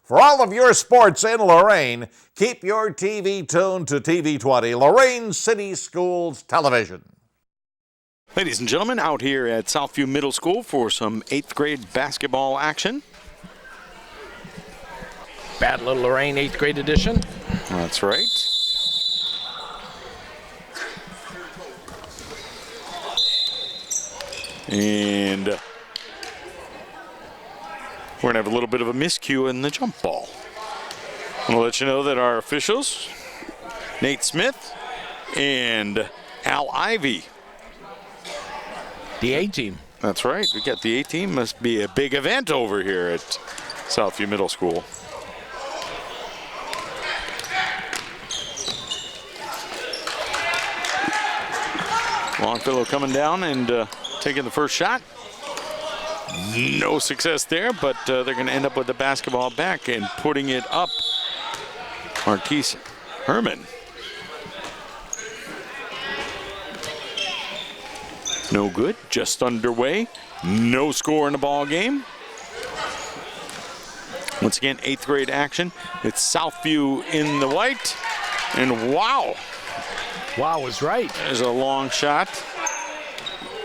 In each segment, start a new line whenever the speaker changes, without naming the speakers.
For all of your sports in Lorain, keep your TV tuned to TV20, Lorain City Schools Television.
Ladies and gentlemen, out here at Southview Middle School for some 8th grade basketball action.
Battle of Lorain 8th grade edition.
That's right. And we're going to have a little bit of a miscue in the jump ball. I'm going to let you know that our officials, Nate Smith and Al Ivy.
The A-team.
That's right. We got the A-team. Must be a big event over here at Southview Middle School. Longfellow coming down and taking the first shot. No success there, but they're going to end up with the basketball back and putting it up. Marquise Herman. No good, just underway. No score in the ball game. Once again, 8th grade action. It's Southview in the white. And wow.
Wow was right.
There's a long shot.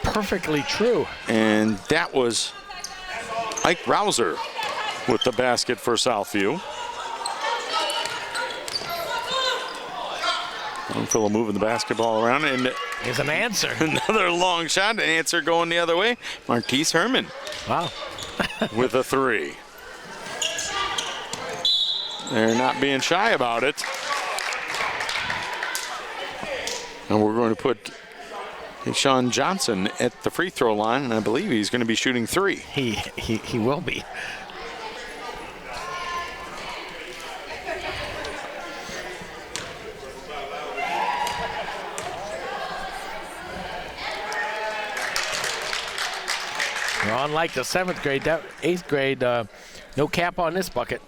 Perfectly true.
And that was Ike Rouser with the basket for Southview. Longfellow moving the basketball around, and
here's an answer.
Another long shot, an answer going the other way. Marquise Herman.
Wow.
With a 3. They're not being shy about it. And we're going to put Sean Johnson at the free throw line, and I believe he's going to be shooting 3.
He will be. Well, unlike the 7th grade, that 8th grade, no cap on this bucket.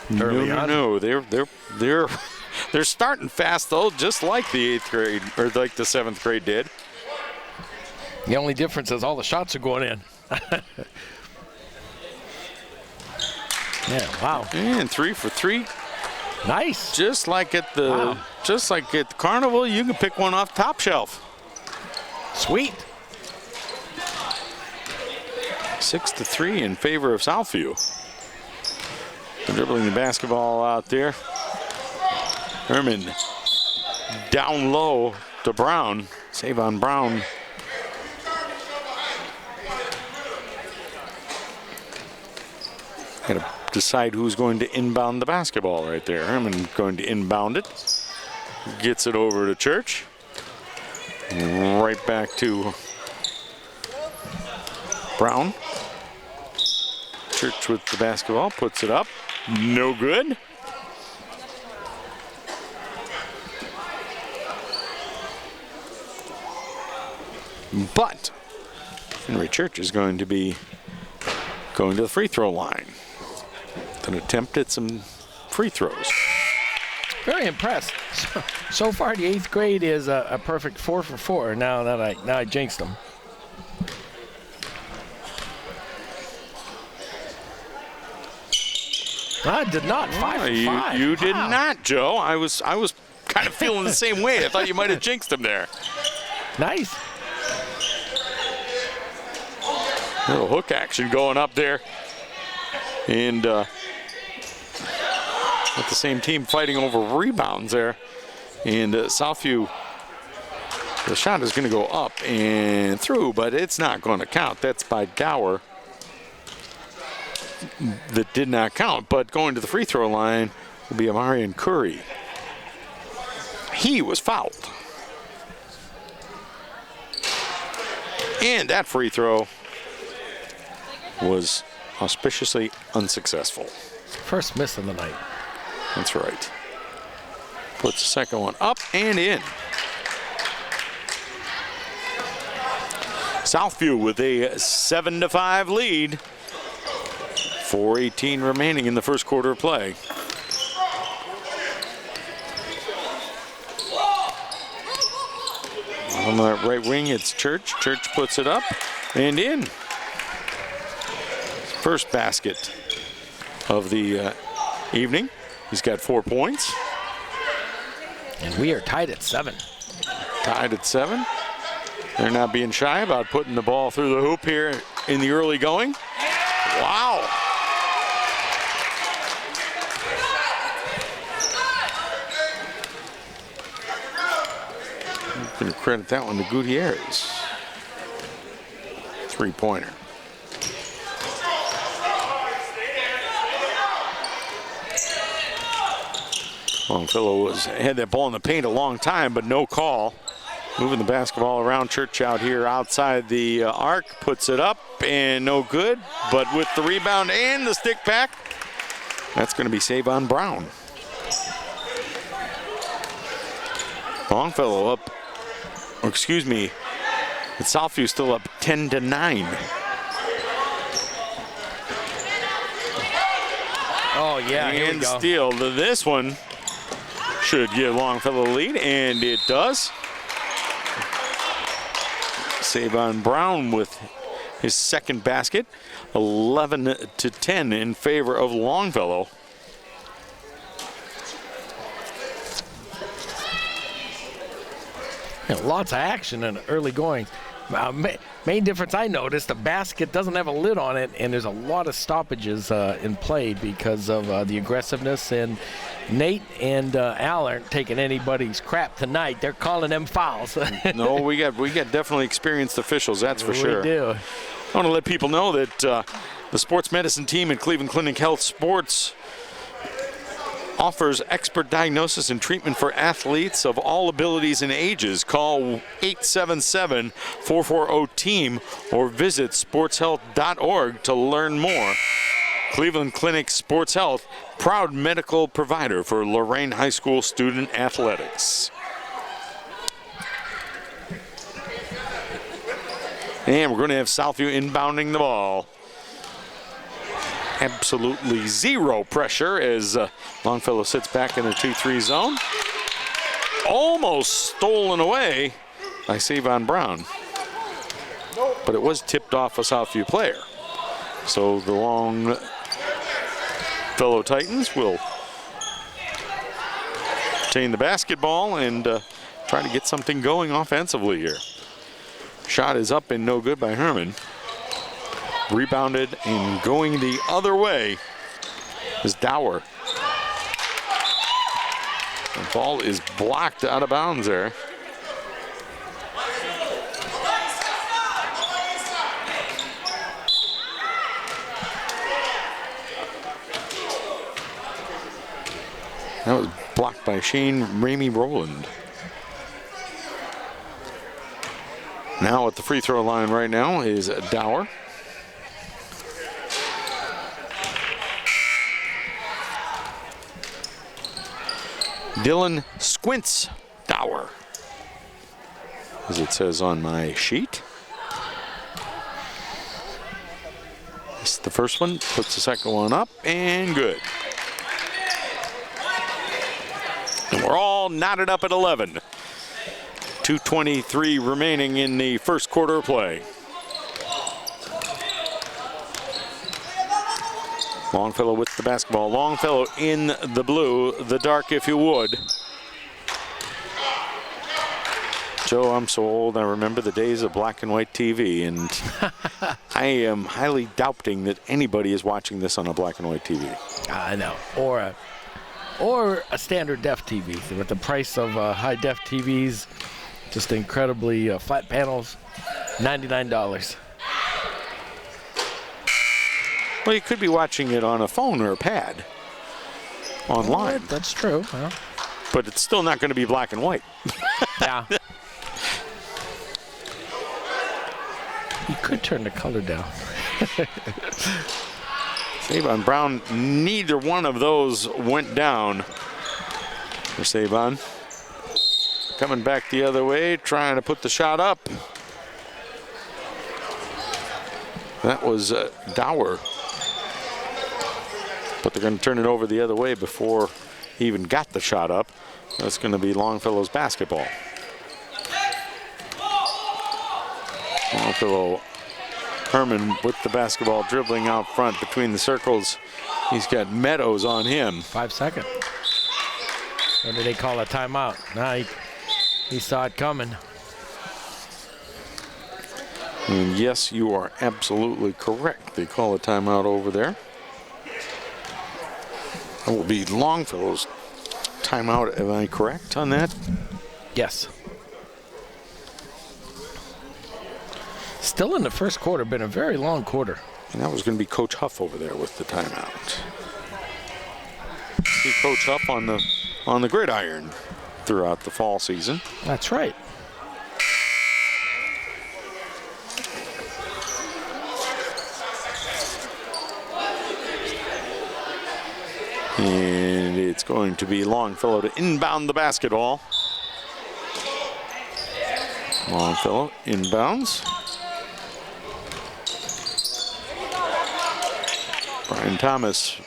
No, they're starting fast though, just like the 8th grade or like the 7th grade did.
The only difference is all the shots are going in. Yeah, wow.
And 3 for 3.
Nice.
Just like at the carnival, you can pick one off top shelf.
Sweet.
6-3 in favor of Southview. Dribbling the basketball out there. Herman down low to Brown. Save on Brown. Got to decide who's going to inbound the basketball right there. Herman going to inbound it. Gets it over to Church. Right back to Brown. Church with the basketball, puts it up. No good. But Henry Church is going to be going to the free throw line. An attempt at some free throws.
Very impressed. So far, the 8th grade is a perfect 4 for 4. Now I jinxed them. I did not. 5 for 5.
You did not, Joe. I was kind of feeling the same way. I thought you might have jinxed him there.
Nice.
Little hook action going up there. And with the same team fighting over rebounds there. And Southview, the shot is going to go up and through, but it's not going to count. That's by Dower. That did not count, but going to the free throw line will be Amarian Curry. He was fouled. And that free throw was auspiciously unsuccessful.
First miss of the night.
That's right. Puts the second one up and in. Southview with a 7-5 lead. 4:18 remaining in the first quarter of play. On the right wing, it's Church. Church puts it up and in. First basket of the evening. He's got 4 points.
And we are tied at 7.
Tied at 7. They're not being shy about putting the ball through the hoop here in the early going. Wow. I'm going to credit that one to Gutierrez. 3-pointer. Longfellow had that ball in the paint a long time, but no call. Moving the basketball around. Church out here outside the arc, puts it up and no good, but with the rebound and the stick back, that's going to be Savon Brown. Longfellow up, or excuse me, Southview still up 10-9.
Oh yeah, here we
And
go.
steal. This one should give Longfellow the lead, and it does. Savon Brown with his second basket, 11-10 in favor of Longfellow.
Yeah, lots of action in early going. Main difference I noticed, the basket doesn't have a lid on it, and there's a lot of stoppages in play because of the aggressiveness. And Nate and Al aren't taking anybody's crap tonight. They're calling them fouls.
No, we got definitely experienced officials, that's for sure.
We do.
I want to let people know that the sports medicine team at Cleveland Clinic Health Sports offers expert diagnosis and treatment for athletes of all abilities and ages. Call 877-440-TEAM or visit sportshealth.org to learn more. Cleveland Clinic Sports Health, proud medical provider for Lorain High School student athletics. And we're going to have Southview inbounding the ball. Absolutely zero pressure as Longfellow sits back in the 2-3 zone. Almost stolen away by Savon Brown. But it was tipped off a Southview player. So the Longfellow Titans will retain the basketball and try to get something going offensively here. Shot is up and no good by Herman. Rebounded and going the other way is Dower. The ball is blocked out of bounds there. That was blocked by Shane Ramey Rowland. Now at the free throw line right now is Dower. Dylan Squints Dower, as it says on my sheet. This is the first one, puts the second one up, and good. And we're all knotted up at 11. 2:23 remaining in the first quarter of play. Longfellow with the basketball. Longfellow in the blue, the dark if you would. Joe, I'm so old, I remember the days of black and white TV, and I am highly doubting that anybody is watching this on a black and white TV.
I know. Or a standard def TV. With the price of high def TVs, just incredibly flat panels, $99.
Well, you could be watching it on a phone or a pad online.
Oh, that's true. Well,
but it's still not going to be black and white.
yeah. You could turn the color down.
Savon Brown, neither one of those went down for Savon. Coming back the other way, trying to put the shot up. That was Dower. But they're going to turn it over the other way before he even got the shot up. That's going to be Longfellow's basketball. Longfellow, Herman with the basketball, dribbling out front between the circles He's got Meadows on him.
5 seconds. Or did they call a timeout? No, he saw it coming.
And yes, you are absolutely correct. They call a timeout over there. That will be Longfellow's timeout. Am I correct on that?
Yes. Still in the first quarter, been a very long quarter.
And that was going to be Coach Huff over there with the timeout. See Coach Huff on the gridiron throughout the fall season.
That's right.
And it's going to be Longfellow to inbound the basketball. Longfellow inbounds. Brian Thomas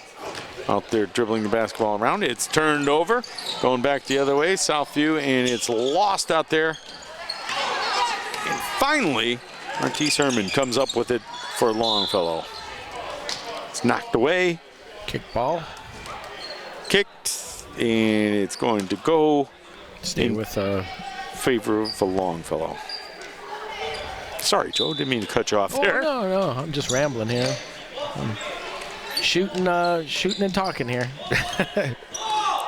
out there dribbling the basketball around. It's turned over, going back the other way, Southview, and it's lost out there. And finally, Marquise Herman comes up with it for Longfellow. It's knocked away.
Kick ball.
Kicked, and it's going to go
Stay with
favor of Longfellow. Sorry, Joe, didn't mean to cut you off there.
No, I'm just rambling here. I'm shooting and talking here.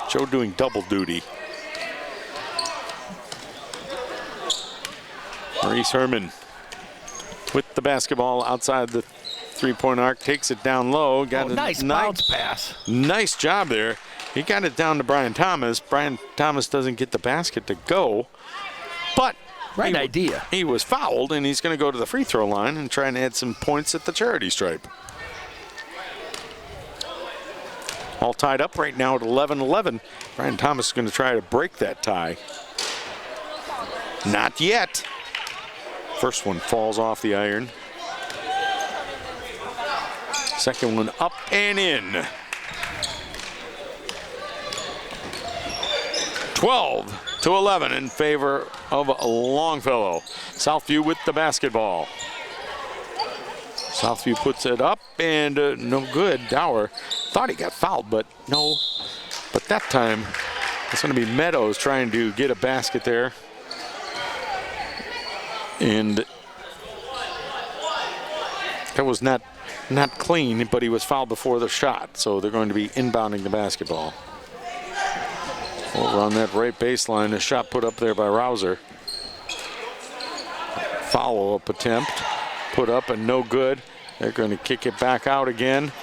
Joe doing double duty. Maurice Herman with the basketball outside the three-point arc, takes it down low. Got a
nice bounce pass.
Nice job there. He got it down to Brian Thomas. Brian Thomas doesn't get the basket to go, but
right idea.
He was fouled, and he's going to go to the free throw line and try and add some points at the charity stripe. All tied up right now at 11-11. Brian Thomas is going to try to break that tie. Not yet. First one falls off the iron. Second one up and in. 12-11 in favor of Longfellow. Southview with the basketball. Southview puts it up and no good. Dower thought he got fouled, but no. But that time, it's going to be Meadows trying to get a basket there. And that was not clean, but he was fouled before the shot, so they're going to be inbounding the basketball. Over on that right baseline, a shot put up there by Rouser. Follow-up attempt, put up and no good. They're going to kick it back out again.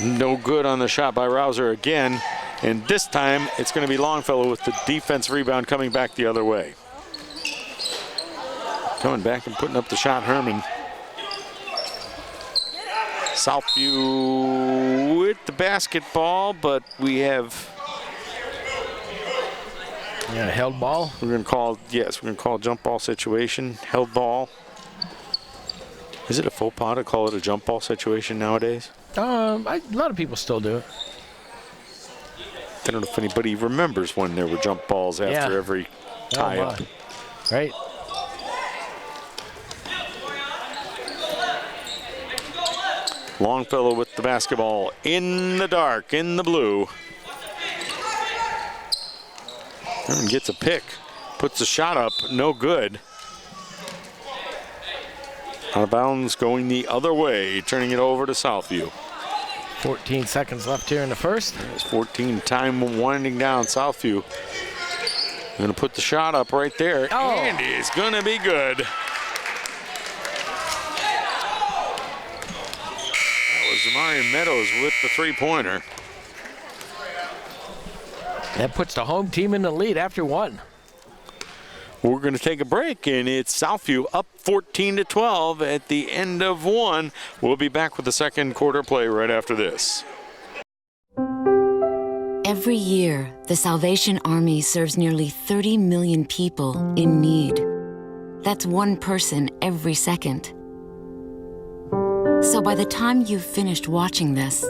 No good on the shot by Rouser again, and this time it's going to be Longfellow with the defense rebound coming back the other way. Coming back and putting up the shot, Herman. Southview with the basketball, but we have
held ball.
We're going to call jump ball situation, held ball. Is it a faux pas to call it a jump ball situation nowadays?
A lot of people still do it.
I don't know if anybody remembers when there were jump balls after every tie-up.
Right.
Longfellow with the basketball in the dark, in the blue. Herman gets a pick, puts the shot up, no good. Out of bounds, going the other way, turning it over to Southview.
14 seconds left here in the first.
There's 14, time winding down. Southview going to put the shot up right there, and it's going to be good. That was Zamari Meadows with the three-pointer.
That puts the home team in the lead after one.
We're going to take a break, and it's Southview up 14-12 at the end of one. We'll be back with the second quarter play right after this.
Every year, the Salvation Army serves nearly 30 million people in need. That's one person every second. So by the time you've finished watching this,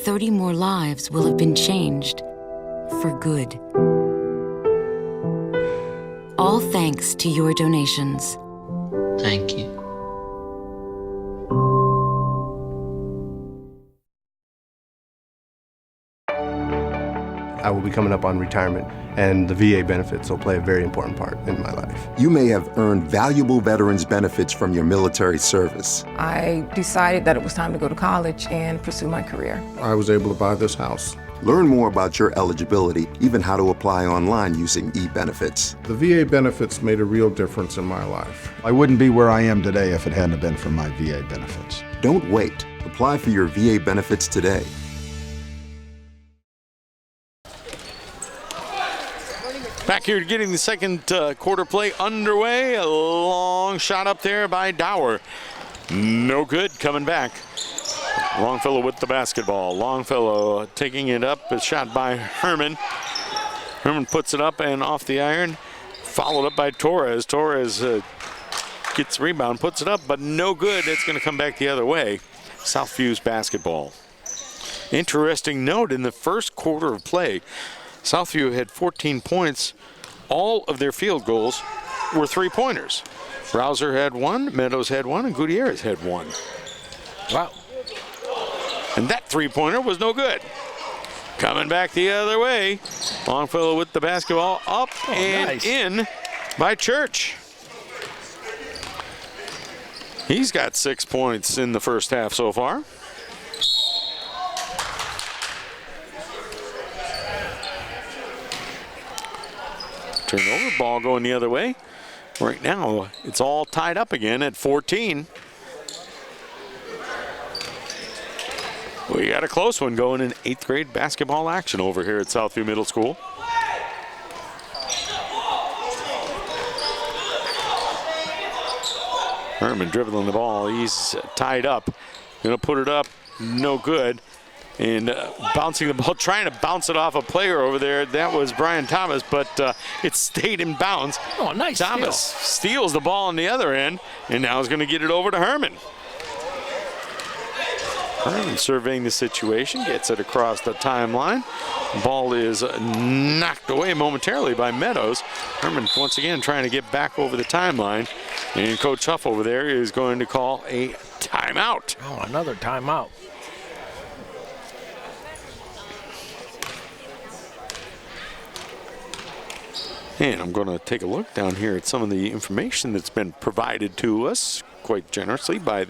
30 more lives will have been changed for good. All thanks to your donations.
Thank you. I will be coming up on retirement, and the VA benefits will play a very important part in my life.
You may have earned valuable veterans benefits from your military service.
I decided that it was time to go to college and pursue my career.
I was able to buy this house.
Learn more about your eligibility, even how to apply online using e-benefits.
The VA benefits made a real difference in my life.
I wouldn't be where I am today if it hadn't been for my VA benefits.
Don't wait. Apply for your VA benefits today.
Back here getting the second quarter play underway. A long shot up there by Dower. No good, coming back. Longfellow with the basketball. Longfellow taking it up. A shot by Herman. Herman puts it up and off the iron. Followed up by Torres. Torres gets the rebound, puts it up, but no good. It's going to come back the other way. Southview's basketball. Interesting note, in the first quarter of play, Southview had 14 points. All of their field goals were three-pointers. Rouser had one, Meadows had one, and Gutierrez had one.
Wow.
And that three-pointer was no good. Coming back the other way, Longfellow with the basketball up and
nice.
in by Church. He's got 6 points in the first half so far. Turnover, ball going the other way. Right now, it's all tied up again at 14. We got a close one going in 8th grade basketball action over here at Southview Middle School. Herman dribbling the ball. He's tied up. Gonna put it up. No good. And bouncing the ball, trying to bounce it off a player over there. That was Brian Thomas, but it stayed in bounds.
Oh, nice
Thomas steals the ball on the other end, and now is going to get it over to Herman. Herman surveying the situation, gets it across the timeline. Ball is knocked away momentarily by Meadows. Herman once again trying to get back over the timeline. And Coach Huff over there is going to call a timeout.
Oh, another timeout.
And I'm going to take a look down here at some of the information that's been provided to us quite generously by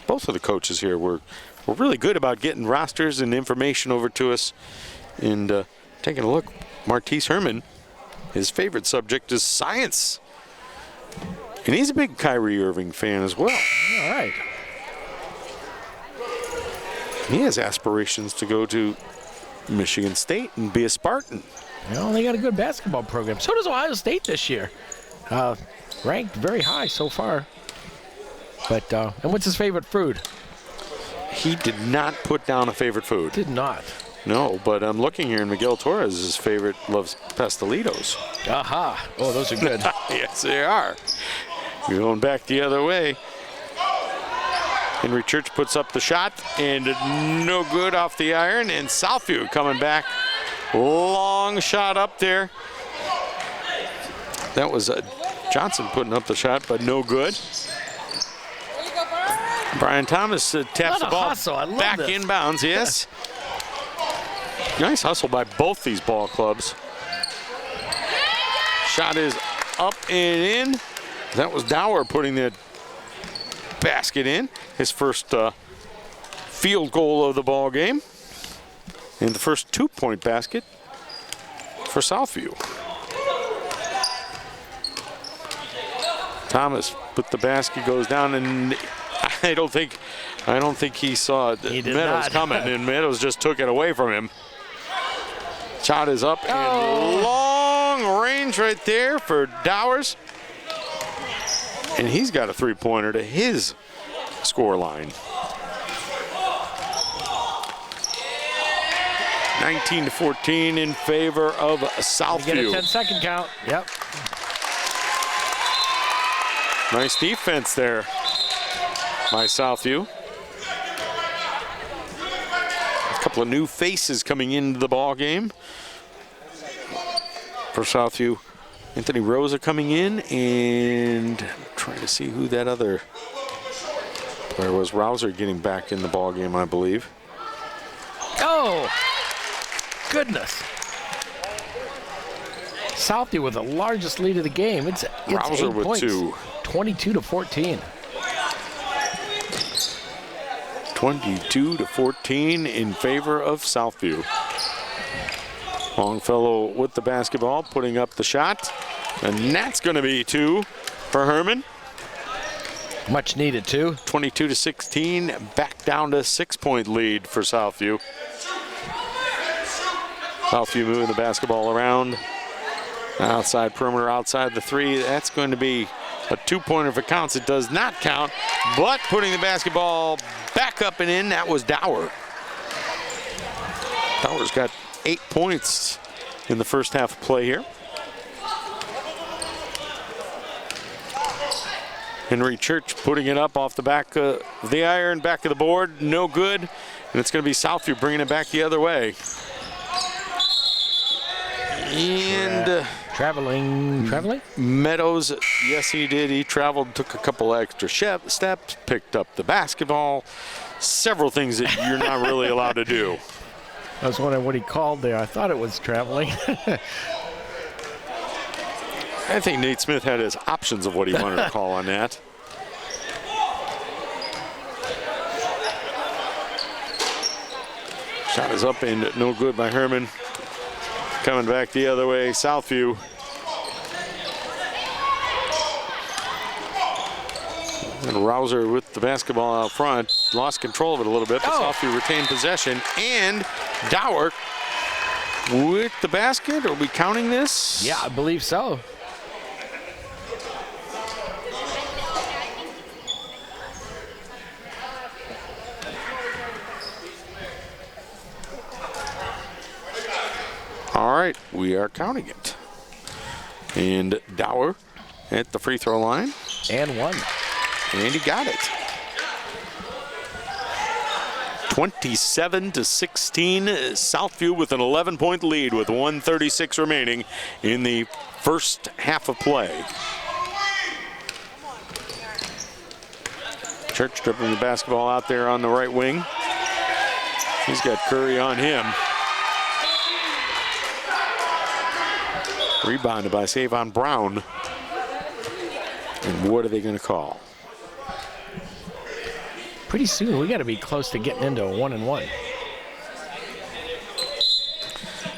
both of the coaches here. We're really good about getting rosters and information over to us. And taking a look, Martise Herman, his favorite subject is science. And he's a big Kyrie Irving fan as well.
All right.
He has aspirations to go to Michigan State and be a Spartan.
Well, they got a good basketball program. So does Ohio State this year. Ranked very high so far. But, and what's his favorite food?
He did not put down a favorite food.
Did not.
No, but I'm looking here, and Miguel Torres' favorite loves pastelitos.
Aha. Oh, those are good.
Yes, they are. We're going back the other way. Henry Church puts up the shot, and no good off the iron, and Southview coming back. Long shot up there. That was Johnson putting up the shot, but no good. Brian Thomas taps the ball back inbounds, yes. Nice hustle by both these ball clubs. Shot is up and in. That was Dower putting the basket in. His first field goal of the ball game. And the first 2-point basket for Southview. Thomas put the basket, goes down, and I don't think he saw Meadows coming, and Meadows just took it away from him. Shot is up and long range right there for Dowers. And he's got a three-pointer to his score line. 19-14 in favor of Southview.
Get a 10-second count. Yep.
Nice defense there by Southview. A couple of new faces coming into the ball game for Southview. Anthony Rosa coming in, and trying to see who that other player was. Rouser getting back in the ball game, I believe.
Oh, goodness. Southview with the largest lead of the game. It's
Rouser
8
with
points.
2.
22-14.
22-14 in favor of Southview. Longfellow with the basketball, putting up the shot. And that's going to be 2 for Herman.
Much needed, too.
22-16, back down to 6-point lead for Southview. Southview moving the basketball around. Outside perimeter, outside the 3. That's going to be a 2-pointer if it counts. It does not count, but putting the basketball back up and in, that was Dower. Dower's got 8 points in the first half of play here. Henry Church putting it up off the back of the iron, back of the board, no good. And it's going to be Southview bringing it back the other way. And
traveling.
Meadows, yes he did. He traveled, took a couple extra steps, picked up the basketball. Several things that you're not really allowed to do.
I was wondering what he called there. I thought it was traveling.
I think Nate Smith had his options of what he wanted to call on that. Shot is up and no good by Herman. Coming back the other way, Southview. And Rouser with the basketball out front. Lost control of it a little bit, but Southview retained possession. And Dower with the basket. Are we counting this?
Yeah, I believe so.
All right, we are counting it. And Dower at the free throw line.
And one.
And he got it. 27-16, Southview with an 11-point lead with 1:36 remaining in the first half of play. Church dribbling the basketball out there on the right wing. He's got Curry on him. Rebounded by Savon Brown. And what are they going to call?
Pretty soon, we got to be close to getting into a 1-and-1.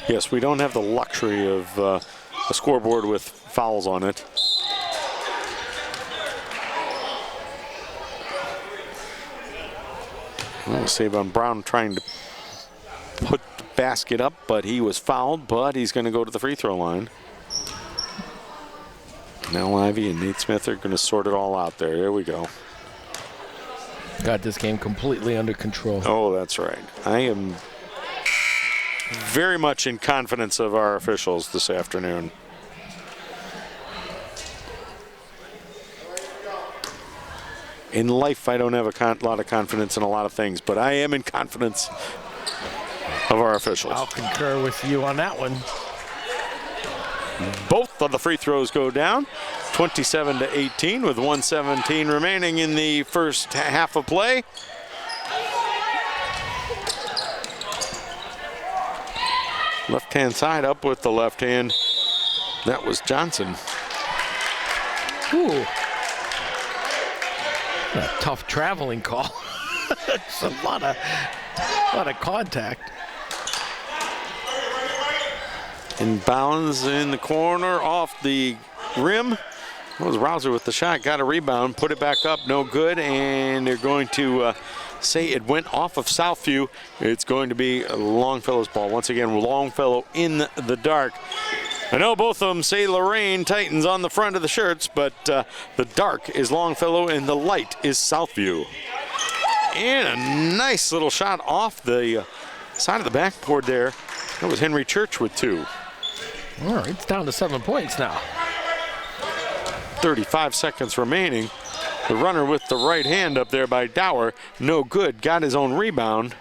Yes, we don't have the luxury of a scoreboard with fouls on it. Well, Savon Brown trying to put the basket up, but he was fouled, but he's going to go to the free throw line. Now Ivy and Nate Smith are going to sort it all out there. There we go.
Got this game completely under control.
Oh, that's right. I am very much in confidence of our officials this afternoon. In life, I don't have a lot of confidence in a lot of things, but I am in confidence of our officials.
I'll concur with you on that one.
Both of the free throws go down, 27-18 with 1:17 remaining in the first half of play. Left-hand side up with the left hand. That was Johnson.
Ooh. A tough traveling call. It's a lot of contact.
Inbounds in the corner off the rim. That was Rouser with the shot, got a rebound, put it back up, no good, and they're going to say it went off of Southview. It's going to be Longfellow's ball. Once again, Longfellow in the dark. I know both of them say Lorain Titans on the front of the shirts, but the dark is Longfellow and the light is Southview. And a nice little shot off the side of the backboard there. That was Henry Church with 2.
All right, it's down to 7 points now.
35 seconds remaining. The runner with the right hand up there by Dower, no good, got his own rebound.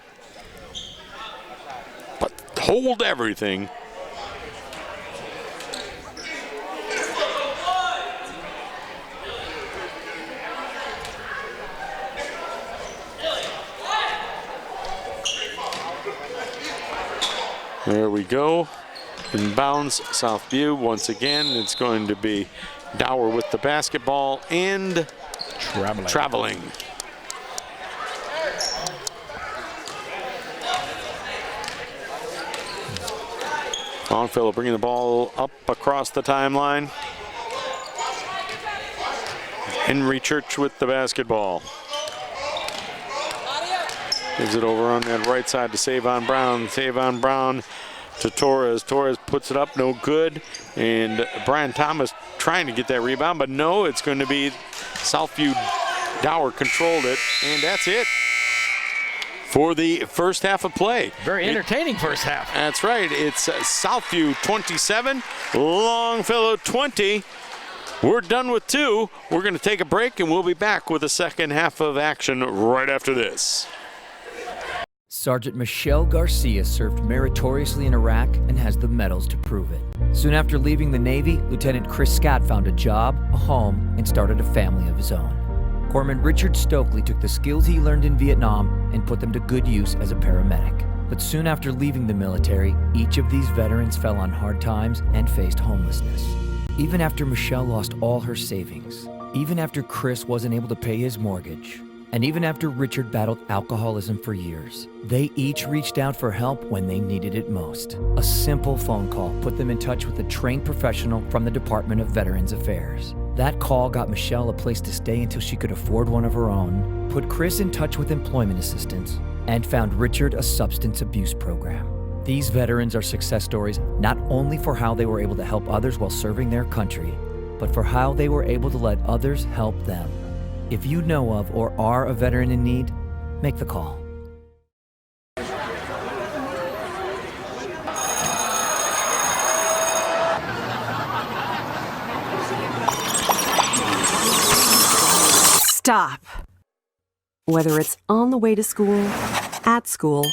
But hold everything. There we go. Inbounds, Southview once again. It's going to be Dower with the basketball and traveling. Longfellow bringing the ball up across the timeline. Henry Church with the basketball. Gives it over on that right side to Savon Brown. Savon Brown to Torres. Torres puts it up, no good. And Brian Thomas trying to get that rebound, but no, it's going to be Southview. Dower controlled it, and that's it for the first half of play.
Very entertaining first half.
That's right. It's Southview 27, Longfellow 20. We're done with 2. We're going to take a break, and we'll be back with the second half of action right after this.
Sergeant Michelle Garcia served meritoriously in Iraq and has the medals to prove it. Soon after leaving the Navy, Lieutenant Chris Scott found a job, a home, and started a family of his own. Corpsman Richard Stokely took the skills he learned in Vietnam and put them to good use as a paramedic. But soon after leaving the military, each of these veterans fell on hard times and faced homelessness. Even after Michelle lost all her savings, even after Chris wasn't able to pay his mortgage, and even after Richard battled alcoholism for years, they each reached out for help when they needed it most. A simple phone call put them in touch with a trained professional from the Department of Veterans Affairs. That call got Michelle a place to stay until she could afford one of her own, put Chris in touch with employment assistance, and found Richard a substance abuse program. These veterans are success stories not only for how they were able to help others while serving their country, but for how they were able to let others help them. If you know of or are a veteran in need, make the call.
Stop. Whether it's on the way to school, at school,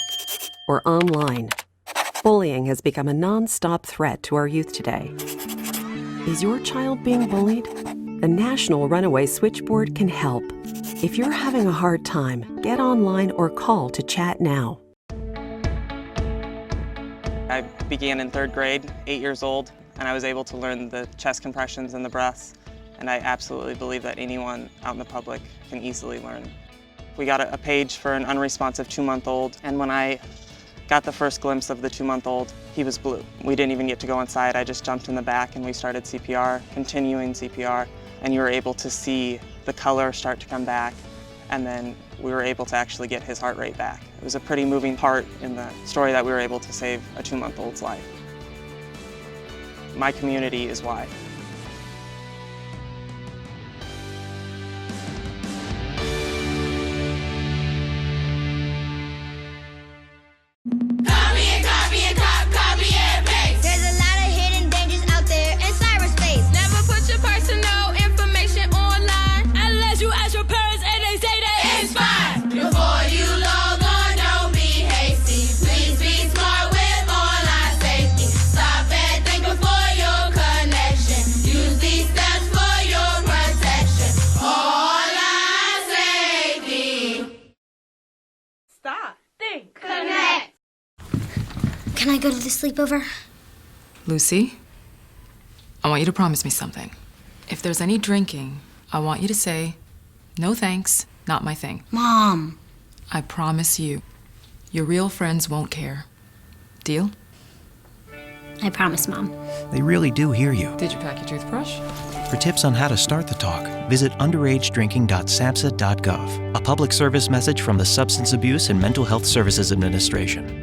or online, bullying has become a non-stop threat to our youth today. Is your child being bullied? The National Runaway Switchboard can help. If you're having a hard time, get online or call to chat now.
I began in 3rd grade, 8 years old, and I was able to learn the chest compressions and the breaths, and I absolutely believe that anyone out in the public can easily learn. We got a page for an unresponsive 2-month-old, and when I got the first glimpse of the 2-month-old, he was blue. We didn't even get to go inside. I just jumped in the back and we started CPR, continuing CPR, and you were able to see the color start to come back, and then we were able to actually get his heart rate back. It was a pretty moving part in the story that we were able to save a 2-month-old's life. My community is why.
Can I go to the sleepover?
Lucy, I want you to promise me something. If there's any drinking, I want you to say, "No thanks, not my thing."
Mom.
I promise you, your real friends won't care. Deal?
I promise, Mom.
They really do hear you.
Did you pack your toothbrush?
For tips on how to start the talk, visit underagedrinking.samhsa.gov. A public service message from the Substance Abuse and Mental Health Services Administration.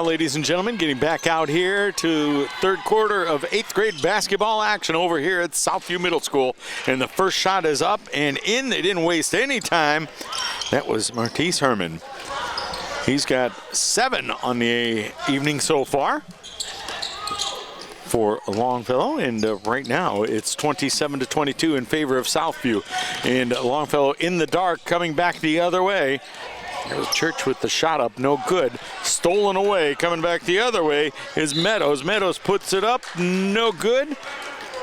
Ladies and gentlemen, getting back out here to 3rd quarter of 8th grade basketball action over here at Southview Middle School. And the first shot is up and in. They didn't waste any time. That was Martise Herman. He's got 7 on the evening so far for Longfellow, and right now it's 27-22 in favor of Southview. And Longfellow in the dark, coming back the other way. There's Church with the shot up, no good. Stolen away, coming back the other way is Meadows. Meadows puts it up, no good.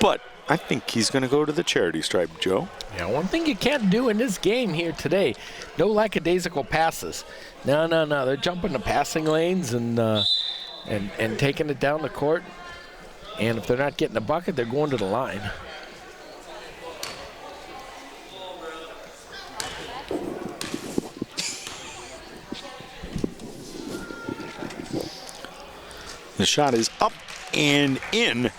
But I think he's going to go to the charity stripe, Joe.
Yeah, one thing you can't do in this game here today, no lackadaisical passes. No. They're jumping the passing lanes, and and taking it down the court. And if they're not getting the bucket, they're going to the line.
The shot is up and in.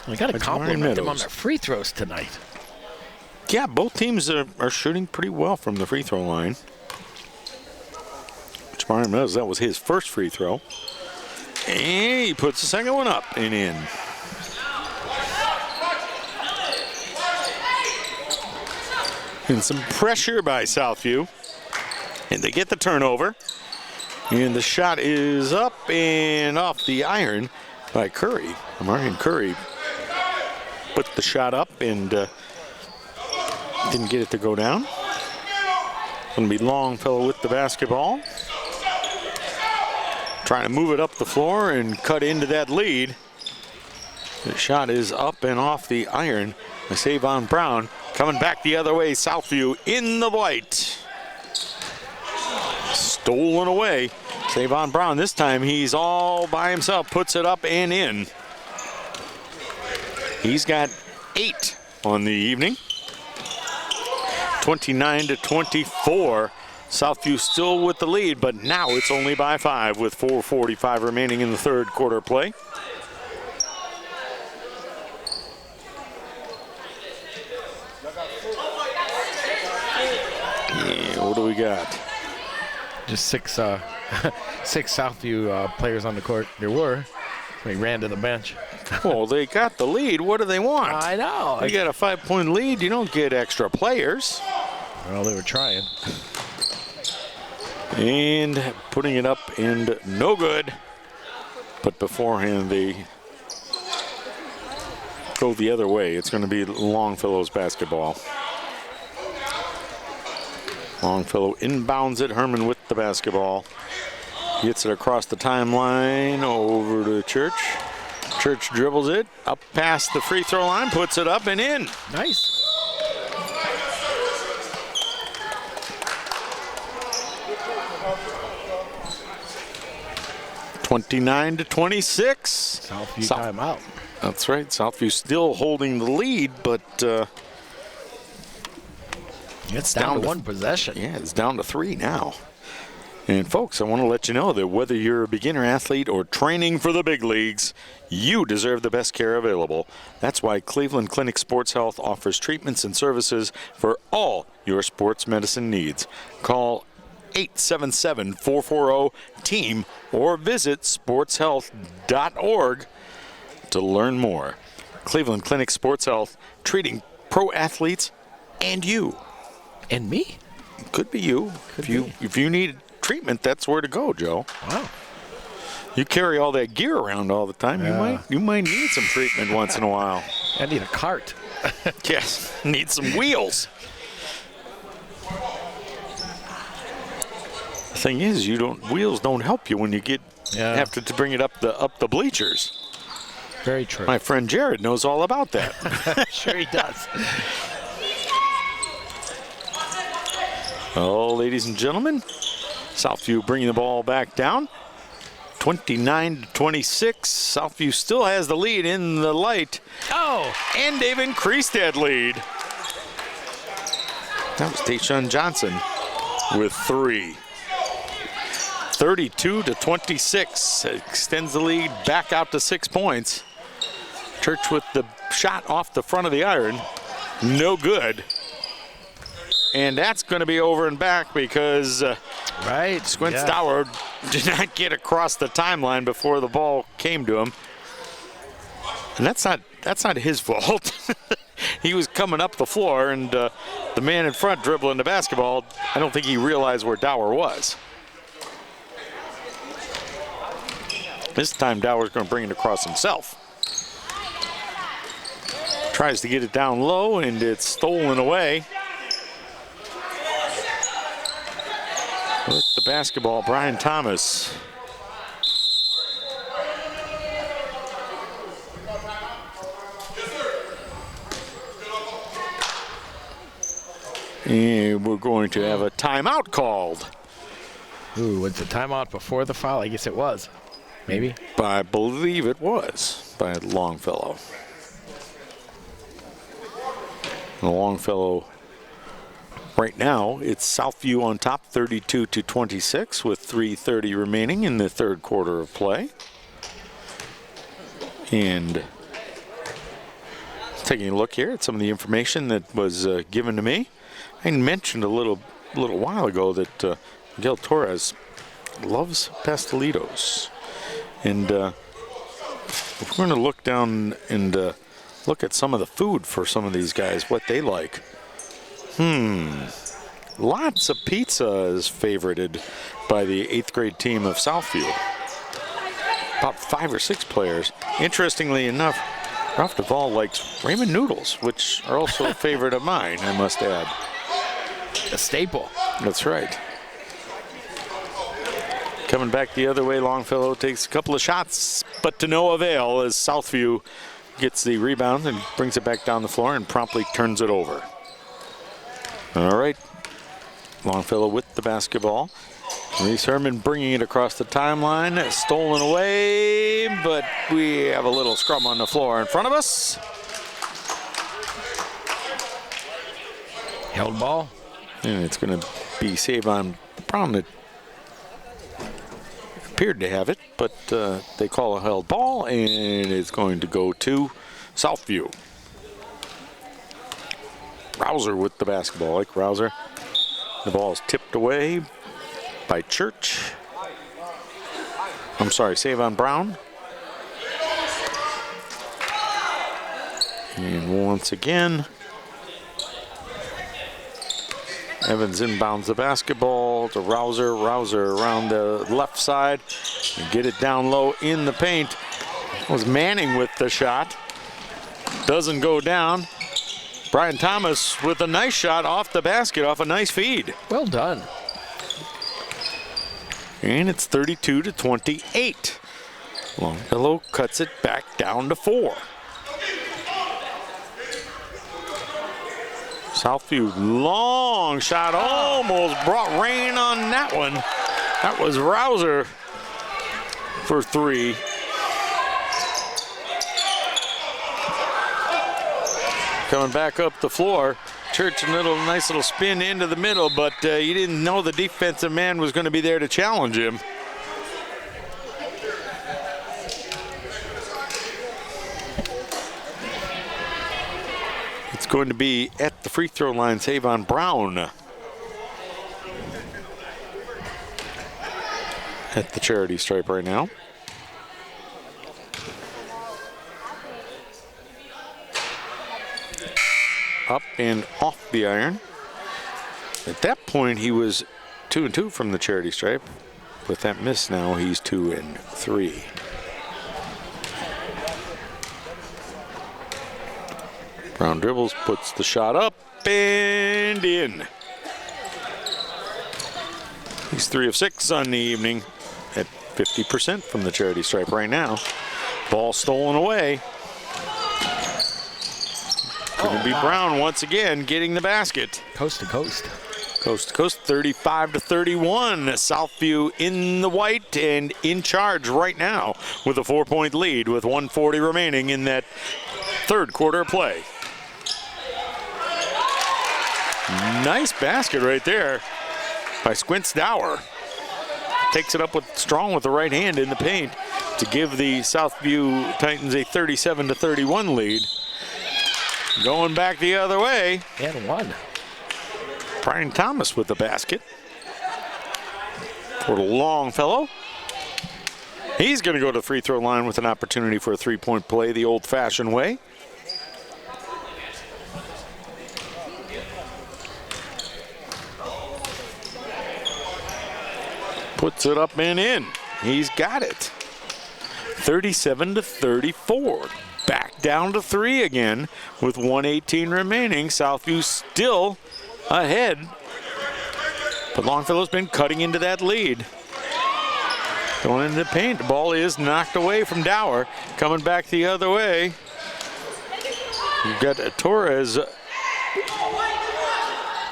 We got to compliment them on their free throws tonight.
Yeah, both teams are shooting pretty well from the free throw line. Brian Meadows, that was his first free throw. And he puts the second one up and in. And some pressure by Southview. And they get the turnover. And the shot is up and off the iron by Curry. Marion Curry put the shot up and didn't get it to go down. Going to be Longfellow with the basketball. Trying to move it up the floor and cut into that lead. The shot is up and off the iron. Savon Brown coming back the other way. Southview in the white. Stolen away. Savon Brown, this time he's all by himself. Puts it up and in. He's got 8 on the evening. 29-24. Southview still with the lead, but now it's only by 5 with 4:45 remaining in the third quarter play. Yeah, what do we got?
Just 6 Southview players on the court. There were. They ran to the bench.
Well, they got the lead. What do they want?
I know.
You got a 5-point lead. You don't get extra players.
Well, they were trying.
And putting it up and no good. But beforehand, they go the other way. It's going to be Longfellow's basketball. Longfellow inbounds it. Herman with the basketball. Gets it across the timeline over to Church. Church dribbles it up past the free throw line, puts it up and in.
Nice.
(29-26).
Southview timeout.
That's right. Southview still holding the lead, but
it's down to one possession.
Yeah, it's down to 3 now. And folks, I want to let you know that whether you're a beginner athlete or training for the big leagues, you deserve the best care available. That's why Cleveland Clinic Sports Health offers treatments and services for all your sports medicine needs. Call 877-440-TEAM or visit sportshealth.org to learn more. Cleveland Clinic Sports Health, treating pro athletes and you.
And me?
Could be you. If you need treatment, that's where to go, Joe.
Wow.
You carry all that gear around all the time. You might need some treatment once in a while.
I need a cart.
Yes, need some wheels. The thing is, wheels don't help you when you have to bring it up the bleachers.
Very true.
My friend Jared knows all about that.
Sure he does.
Oh, ladies and gentlemen, Southview bringing the ball back down. 29-26. Southview still has the lead in the light.
Oh! And
they've increased that lead. That was Tayshaun Johnson with 3. 32-26. Extends the lead back out to 6 points. Church with the shot off the front of the iron. No good. And that's going to be over and back because Squint Stour did not get across the timeline before the ball came to him. And that's not his fault. He was coming up the floor, and the man in front dribbling the basketball, I don't think he realized where Dower was. This time Dower's going to bring it across himself. Tries to get it down low, and it's stolen away. With the basketball, Brian Thomas. And we're going to have a timeout called.
Ooh, was the timeout before the foul? I guess it was. maybe?
I believe it was by Longfellow. And Longfellow, right now, it's Southview on top, 32-26, with 3:30 remaining in the third quarter of play. And taking a look here at some of the information that was given to me. I mentioned a little while ago that Miguel Torres loves pastelitos. And if we're going to look down and look at some of the food for some of these guys, what they like. Lots of pizza is favorited by the 8th grade team of Southview. About 5 or 6 players. Interestingly enough, Ralph Duvall likes ramen noodles, which are also a favorite of mine, I must add.
A staple.
That's right. Coming back the other way, Longfellow takes a couple of shots, but to no avail as Southview gets the rebound and brings it back down the floor and promptly turns it over. All right, Longfellow with the basketball. Reese Herman bringing it across the timeline, stolen away, but we have a little scrum on the floor in front of us.
Held ball.
And it's going to be Savon Brown that appeared to have it, but they call a held ball, and it's going to go to Southview. Rouser with the basketball, like Rouser. The ball is tipped away by Church. I'm sorry, Savon Brown. And once again, Evans inbounds the basketball to Rouser. Rouser around the left side and get it down low in the paint. It was Manning with the shot. Doesn't go down. Brian Thomas with a nice shot off the basket, off a nice feed.
Well done.
And it's 32-28. Longfellow cuts it back down to 4. Southview, long shot, almost brought rain on that one. That was Rouser for 3. Coming back up the floor. Church, a nice little spin into the middle, but you didn't know the defensive man was going to be there to challenge him. It's going to be at the free throw line, Savon Brown. At the charity stripe right now. Up and off the iron. At that point, he was 2-2 from the charity stripe. With that miss now, he's 2-3. Brown dribbles, puts the shot up and in. He's 3 of 6 on the evening at 50% from the charity stripe right now. Ball stolen away. Going to be Brown once again getting the basket.
Coast to coast.
Coast to coast, 35-31. Southview in the white and in charge right now with a 4-point lead with 1:40 remaining in that third quarter of play. Nice basket right there by Squints Dower. Takes it up strong with the right hand in the paint to give the Southview Titans a 37-31 lead. Going back the other way.
And one.
Brian Thomas with the basket. For Longfellow. He's going to go to the free throw line with an opportunity for a 3-point play the old-fashioned way. Puts it up and in. He's got it. 37-34. Back down to 3 again with 1:18 remaining. Southview still ahead. But Longfellow's been cutting into that lead. Going into the paint. The ball is knocked away from Dower. Coming back the other way. You've got Torres.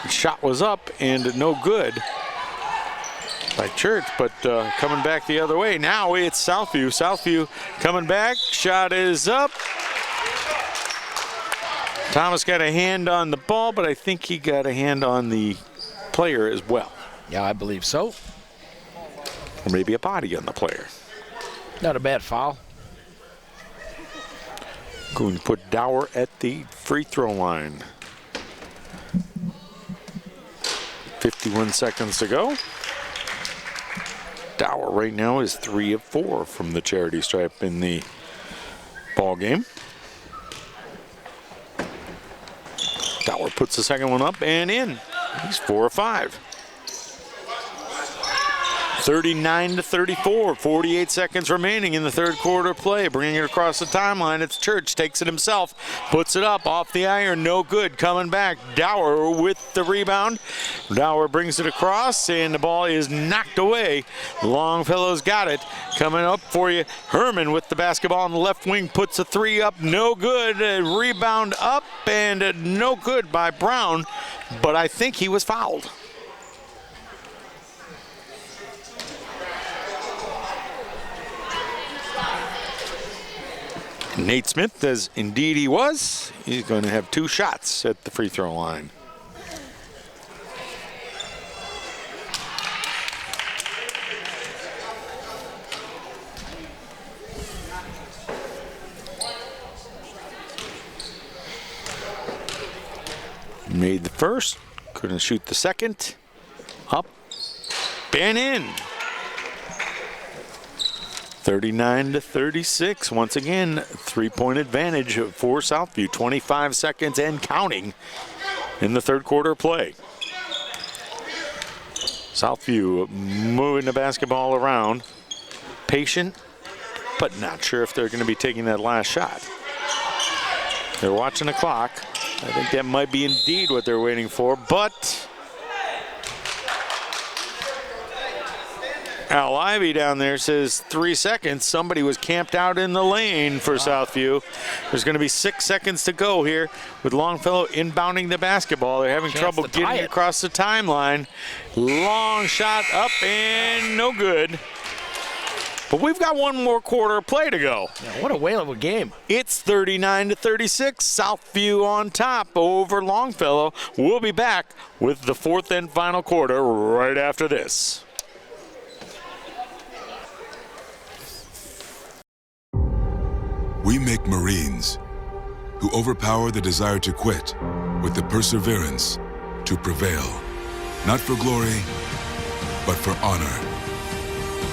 Shot was up and no good. by Church, but coming back the other way. Now it's Southview. Southview coming back. Shot is up. Thomas got a hand on the ball, but I think he got a hand on the player as well.
Yeah, I believe so.
Or maybe a body on the player.
Not a bad foul.
Going to put Dower at the free throw line. 51 seconds to go. Dower right now is 3 of 4 from the charity stripe in the ball game. Dower puts the second one up and in. He's 4 of 5. 39-34, 48 seconds remaining in the third quarter play. Bringing it across the timeline, it's Church, takes it himself, puts it up off the iron, no good, coming back. Dower with the rebound. Dower brings it across, and the ball is knocked away. Longfellow's got it. Coming up for you, Herman with the basketball on the left wing, puts a 3 up, no good. A rebound up, and no good by Brown, but I think he was fouled. Nate Smith says indeed he was. He's going to have 2 shots at the free throw line. Made the first, couldn't shoot the second. Up and in. 39-36. Once again, 3-point advantage for Southview. 25 seconds and counting in the third quarter play. Southview moving the basketball around. Patient, but not sure if they're going to be taking that last shot. They're watching the clock. I think that might be indeed what they're waiting for, but Al Ivy down there says 3 seconds. Somebody was camped out in the lane for Southview. There's going to be 6 seconds to go here with Longfellow inbounding the basketball. They're having trouble getting across the timeline. Long shot up and no good. But we've got one more quarter of play to go.
Yeah, what a whale of a game.
It's 39-36. Southview on top over Longfellow. We'll be back with the fourth and final quarter right after this.
We make Marines who overpower the desire to quit with the perseverance to prevail. Not for glory, but for honor.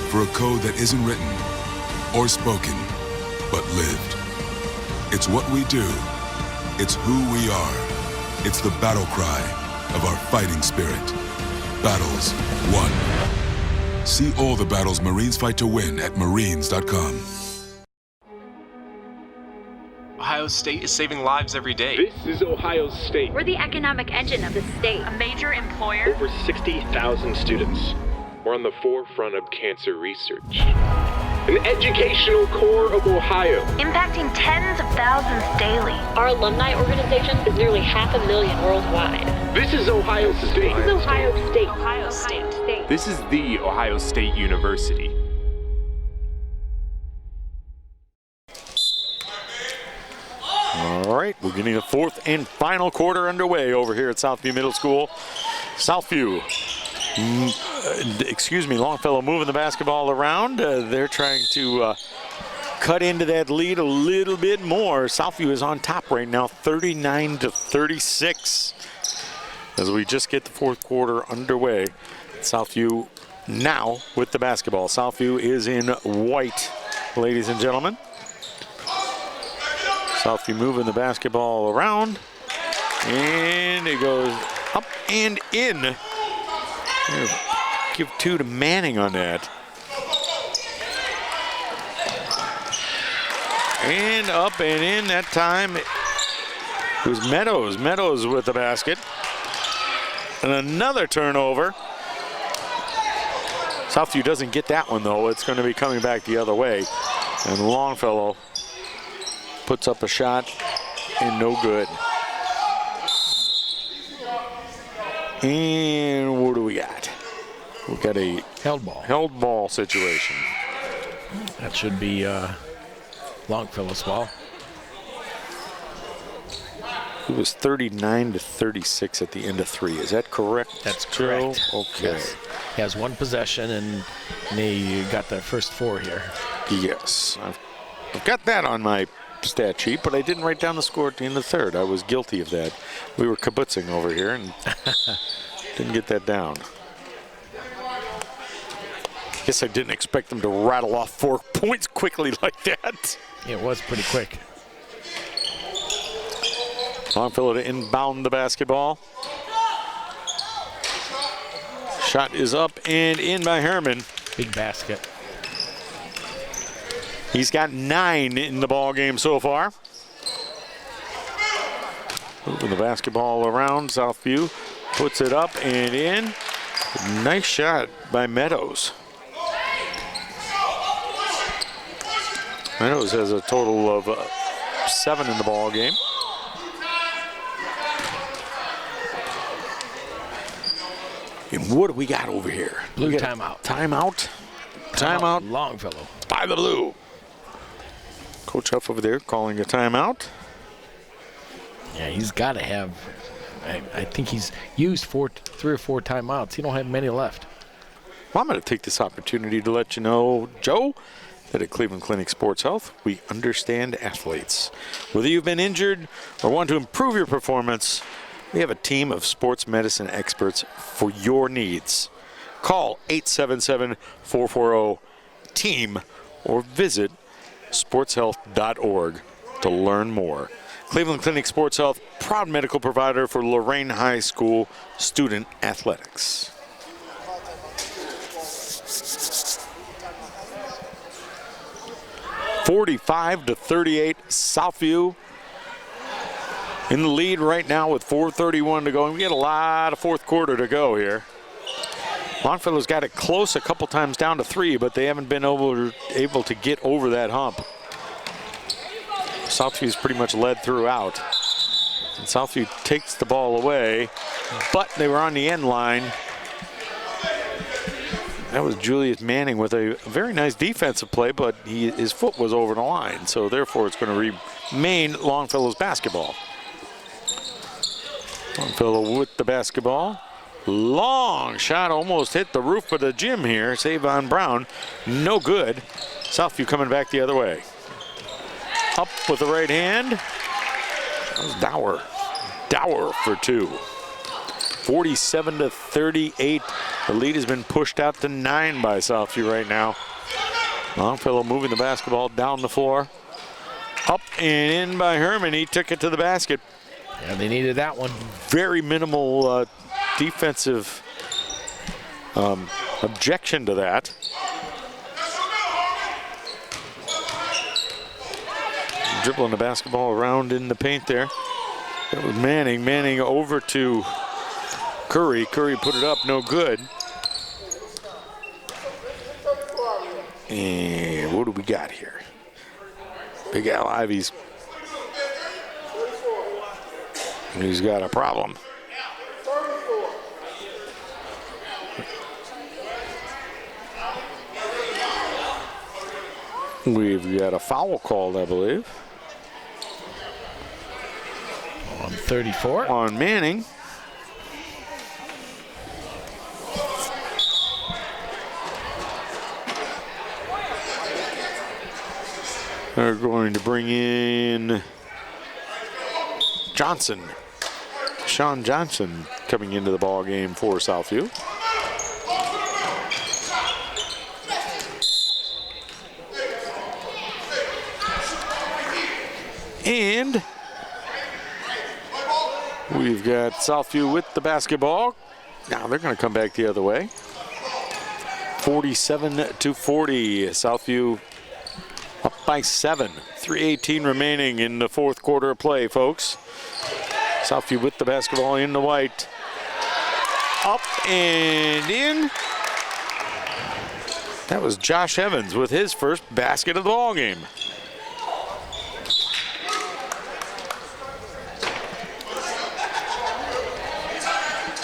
For a code that isn't written or spoken, but lived. It's what we do. It's who we are. It's the battle cry of our fighting spirit. Battles won. See all the battles Marines fight to win at marines.com.
Ohio State is saving lives every day.
This is Ohio State.
We're the economic engine of the state. A major employer.
Over 60,000 students. We're on the forefront of cancer research. An educational core of Ohio.
Impacting tens of thousands daily.
Our alumni organization is nearly 500,000 worldwide.
This is Ohio State.
This is Ohio State.
Ohio State.
This is the Ohio State University.
All right, we're getting the fourth and final quarter underway over here at Southview Middle School. Southview, Longfellow moving the basketball around. They're trying to cut into that lead a little bit more. Southview is on top right now, 39-36. As we just get the fourth quarter underway. Southview now with the basketball. Southview is in white, ladies and gentlemen. Southview moving the basketball around, and it goes up and in. Give 2 to Manning on that. And up and in that time. It was Meadows. Meadows with the basket. And another turnover. Southview doesn't get that one, though. It's going to be coming back the other way. And Longfellow puts up a shot and no good. And what do we got? We've got a held ball situation.
That should be Longfellow's ball.
It was 39-36 at the end of 3. Is that correct?
That's
Joe?
correct.
Okay.
Yes. He has 1 possession, and they got the first 4 here.
Yes. I've got that on my stat sheet, but I didn't write down the score at the end of the 3rd. I was guilty of that. We were kibutzing over here and didn't get that down. Guess I didn't expect them to rattle off 4 points quickly like that.
It was pretty quick.
Longfellow to inbound the basketball. Shot is up and in by Herman.
Big basket.
He's got 9 in the ball game so far. Moving the basketball around, Southview puts it up and in. Nice shot by Meadows. Meadows has a total of 7 in the ball game. And what do we got over here?
Blue timeout.
Timeout.
Longfellow.
By the blue. Coach Huff over there calling a timeout.
Yeah, he's got to have, I think he's used 3 or 4 timeouts. He don't have many left.
Well, I'm going to take this opportunity to let you know, Joe, that at Cleveland Clinic Sports Health, we understand athletes. Whether you've been injured or want to improve your performance, we have a team of sports medicine experts for your needs. Call 877-440-TEAM or visit sportshealth.org to learn more. Cleveland Clinic Sports Health, proud medical provider for Lorain High School student athletics. (45-38) Southview in the lead right now with 4:31 to go. And we got a lot of 4th quarter to go here. Longfellow's got it close a couple times down to 3, but they haven't been able to get over that hump. Southview's pretty much led throughout. And Southview takes the ball away, but they were on the end line. That was Julius Manning with a very nice defensive play, but his foot was over the line, so therefore it's going to remain Longfellow's basketball. Longfellow with the basketball. Long shot, almost hit the roof of the gym here. Savon Brown, no good. Southview coming back the other way. Up with the right hand. That was Dower. Dower for 2. 47-38. The lead has been pushed out to 9 by Southview right now. Longfellow moving the basketball down the floor. Up and in by Herman. He took it to the basket.
Yeah, they needed that one.
Very minimal defensive objection to that. Dribbling the basketball around in the paint there. That was Manning. Manning over to Curry. Curry put it up, no good. And what do we got here? Big Al Ivy's. He's got a problem. We've got a foul called, I believe.
On 34.
On Manning. They're going to bring in Johnson. Sean Johnson coming into the ball game for Southview. And we've got Southview with the basketball. Now they're going to come back the other way. 47-40. Southview up by 7. 3:18 remaining in the 4th quarter of play, folks. Southview with the basketball in the white. Up and in. That was Josh Evans with his first basket of the ball game.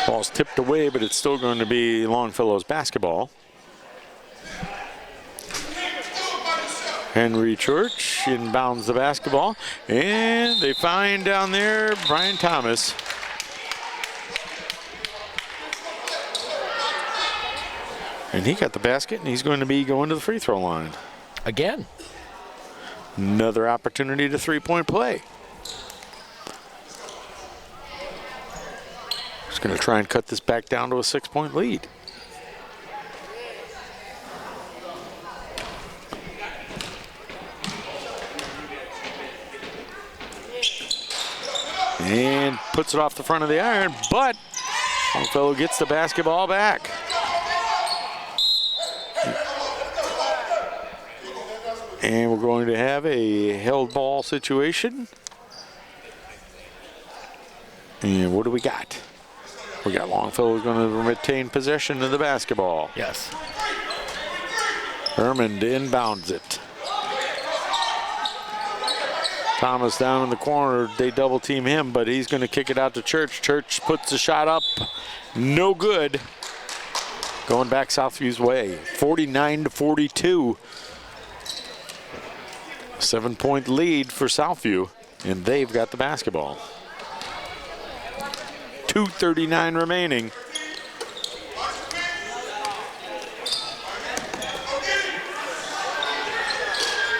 Ball's tipped away, but it's still going to be Longfellow's basketball. Henry Church inbounds the basketball, and they find down there Brian Thomas. And he got the basket, and he's going to be going to the free throw line.
Again.
Another opportunity to three-point play. He's going to try and cut this back down to a 6-point lead. And puts it off the front of the iron, but Longfellow gets the basketball back. And we're going to have a held ball situation. And what do we got? We got Longfellow going to retain possession of the basketball.
Yes.
Herman inbounds it. Thomas down in the corner. They double team him, but he's going to kick it out to Church. Church puts the shot up. No good. Going back Southview's way. 49-42. 7-point lead for Southview, and they've got the basketball. 2:39 remaining.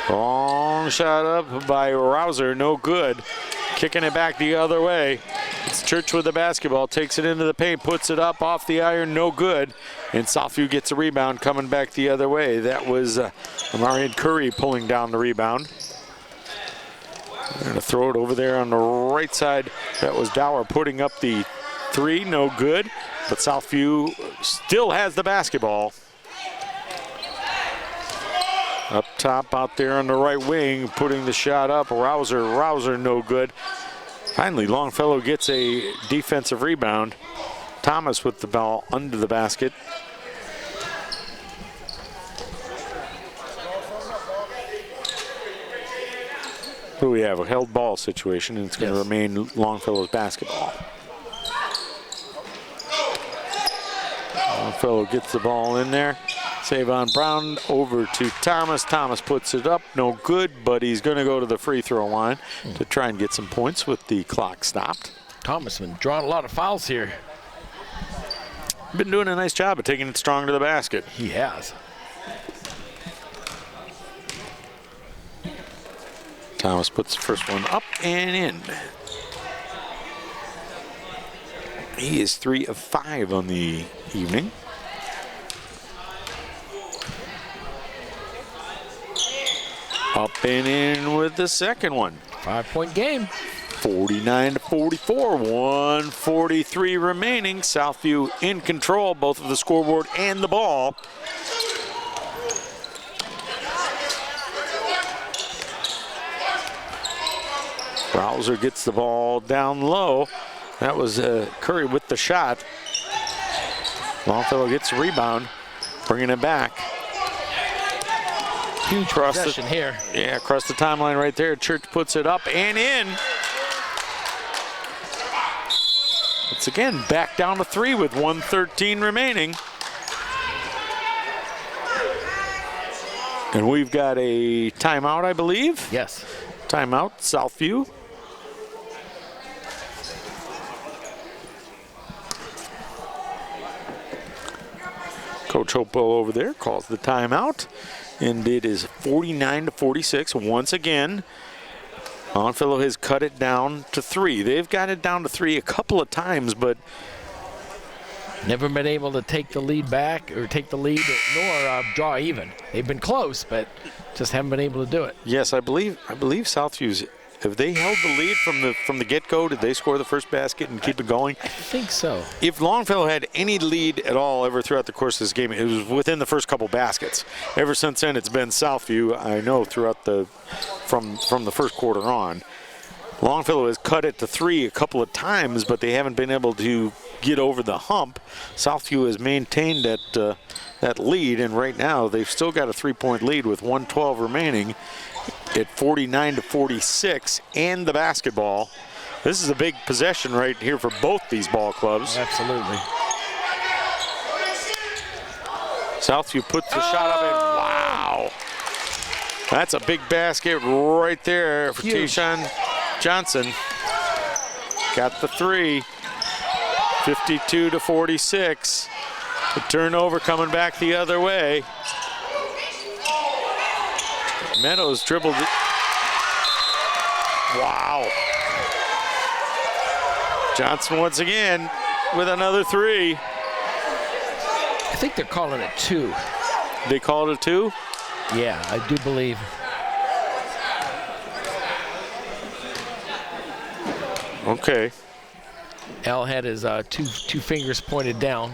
Long shot up by Rouser, no good. Kicking it back the other way. It's Church with the basketball, takes it into the paint, puts it up off the iron, no good. And Southview gets a rebound coming back the other way. That was Marion Curry pulling down the rebound. They're going to throw it over there on the right side. That was Dower putting up the three, no good. But Southview still has the basketball. Up top out there on the right wing, putting the shot up. Rouser, no good. Finally, Longfellow gets a defensive rebound. Thomas with the ball under the basket. Here we have a held ball situation, and it's going to remain Longfellow's basketball. Longfellow gets the ball in there. Savon Brown over to Thomas. Thomas puts it up, no good, but he's going to go to the free throw line to try and get some points with the clock stopped.
Thomas been drawing a lot of fouls here.
Been doing a nice job of taking it strong to the basket.
He has.
Thomas puts the first one up and in. He is 3 of 5 on the evening. Up and in with the second one.
5-point game.
49-44, 1:43 remaining. Southview in control, both of the scoreboard and the ball. Rouser gets the ball down low. That was Curry with the shot. Longfellow gets the rebound, bringing it back.
Huge possession here.
Yeah, across the timeline right there. Church puts it up and in. It's again back down to 3 with 1:13 remaining. And we've got a timeout, I believe.
Yes.
Timeout, Southview. Coach Hopewell over there calls the timeout. And it is 49-46 once again. Longfellow has cut it down to 3. They've got it down to 3 a couple of times, but
never been able to take the lead back or take the lead nor draw even. They've been close, but just haven't been able to do it.
Yes, I believe Southview's. Have they held the lead from the get-go? Did they score the first basket and keep it going?
I think so.
If Longfellow had any lead at all ever throughout the course of this game, it was within the first couple baskets. Ever since then, it's been Southview. I know throughout from the first quarter on. Longfellow has cut it to 3 a couple of times, but they haven't been able to get over the hump. Southview has maintained that lead, and right now they've still got a 3-point lead with 1:12 remaining at 49-46, and the basketball. This is a big possession right here for both these ball clubs.
Absolutely.
Southview puts the shot up, and wow. That's a big basket right there for Tayshawn Johnson. Got the three. 52-46. The turnover coming back the other way. Meadows dribbled it. Wow. Johnson once again with another three.
I think they're calling it 2.
They called it 2?
Yeah, I do believe.
Okay.
Al had his two fingers pointed down.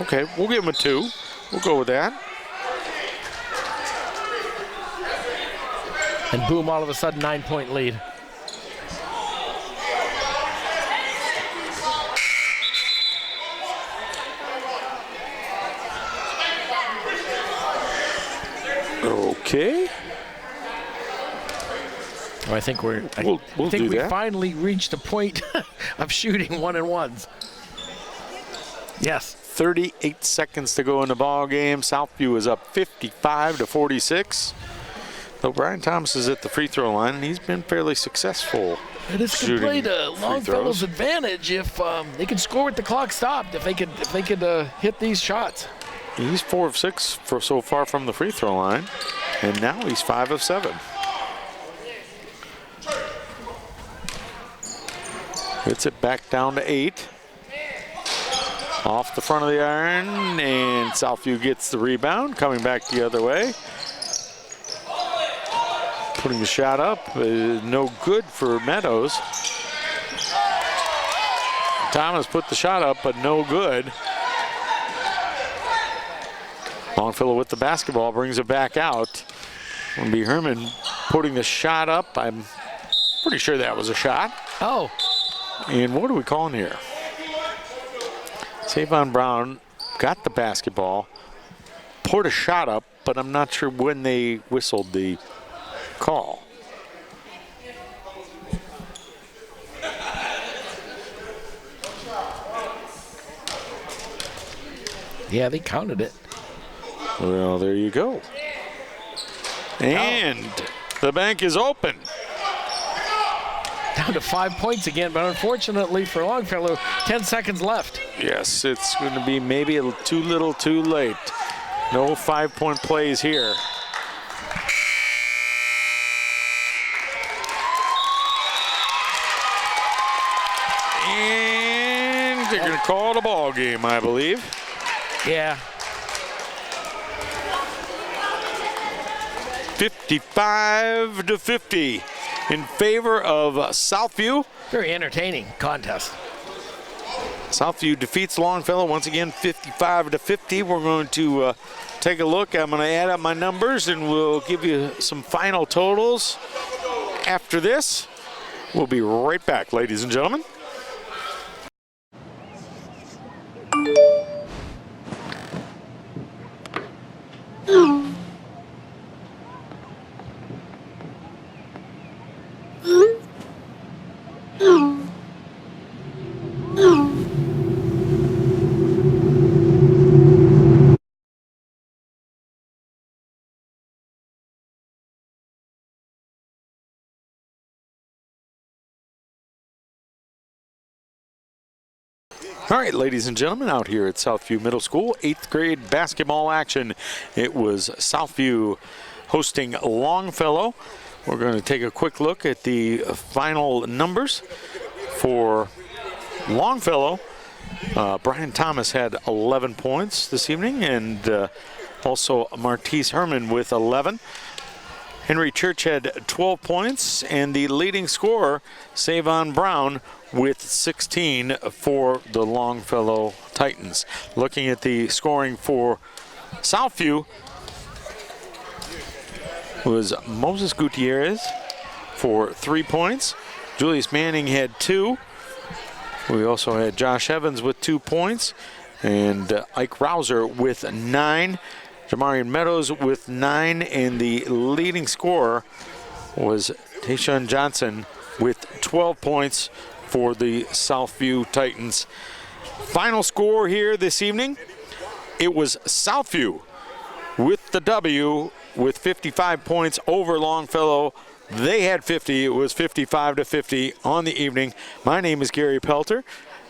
Okay, we'll give him a 2. We'll go with that.
And boom, all of a sudden, 9-point lead.
Okay.
I think we'll I think we finally reached a point of shooting 1-and-1s. Yes.
38 seconds to go in the ball game. Southview is up 55-46. Though Brian Thomas is at the free throw line, and he's been fairly successful.
And this could play to Longfellow's advantage if they could score with the clock stopped. If they could hit these shots.
He's 4 of 6 so far from the free throw line, and now he's 5 of 7. Hits it back down to 8. Off the front of the iron, and Southview gets the rebound, coming back the other way. Putting the shot up, no good for Meadows. Thomas put the shot up, but no good. Longfellow with the basketball, brings it back out. It'll be Herman putting the shot up. I'm pretty sure that was a shot.
Oh.
And what are we calling here? Savon Brown got the basketball, put a shot up, but I'm not sure when they whistled the call.
Yeah, they counted it.
Well, there you go. And the bank is open.
Down to 5 points again, but unfortunately for Longfellow, 10 seconds left.
Yes, it's going to be maybe too little too late. No 5-point plays here. And they're going to call it a ball game, I believe.
Yeah.
55-50 in favor of Southview.
Very entertaining contest.
Southview defeats Longfellow once again 55-50. We're going to take a look. I'm going to add up my numbers and we'll give you some final totals after this. We'll be right back, ladies and gentlemen. All right, ladies and gentlemen, out here at Southview Middle School, 8th grade basketball action. It was Southview hosting Longfellow. We're going to take a quick look at the final numbers for Longfellow. Brian Thomas had 11 points this evening, and also Martise Herman with 11. Henry Church had 12 points, and the leading scorer, Savon Brown, with 16 for the Longfellow Titans. Looking at the scoring for Southview was Moses Gutierrez for 3 points. Julius Manning had 2. We also had Josh Evans with 2 points, and Ike Rouser with 9. Jamarian Meadows with 9, and the leading scorer was Tayshawn Johnson with 12 points for the Southview Titans. Final score here this evening, it was Southview with the W with 55 points over Longfellow. They had 50. It was 55-50 on the evening. My name is Gary Pelter.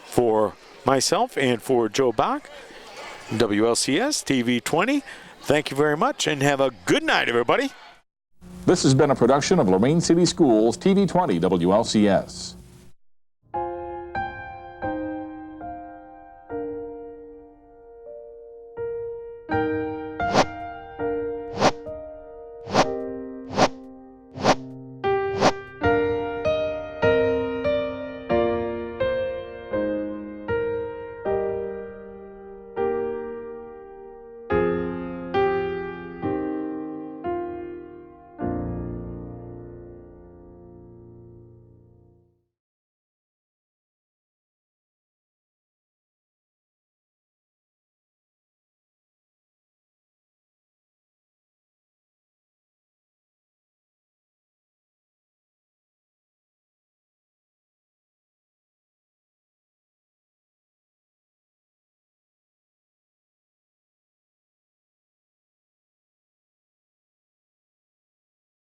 For myself and for Joe Bach, WLCS TV 20. Thank you very much and have a good night, everybody.
This has been a production of Lorain City Schools TV 20 WLCS.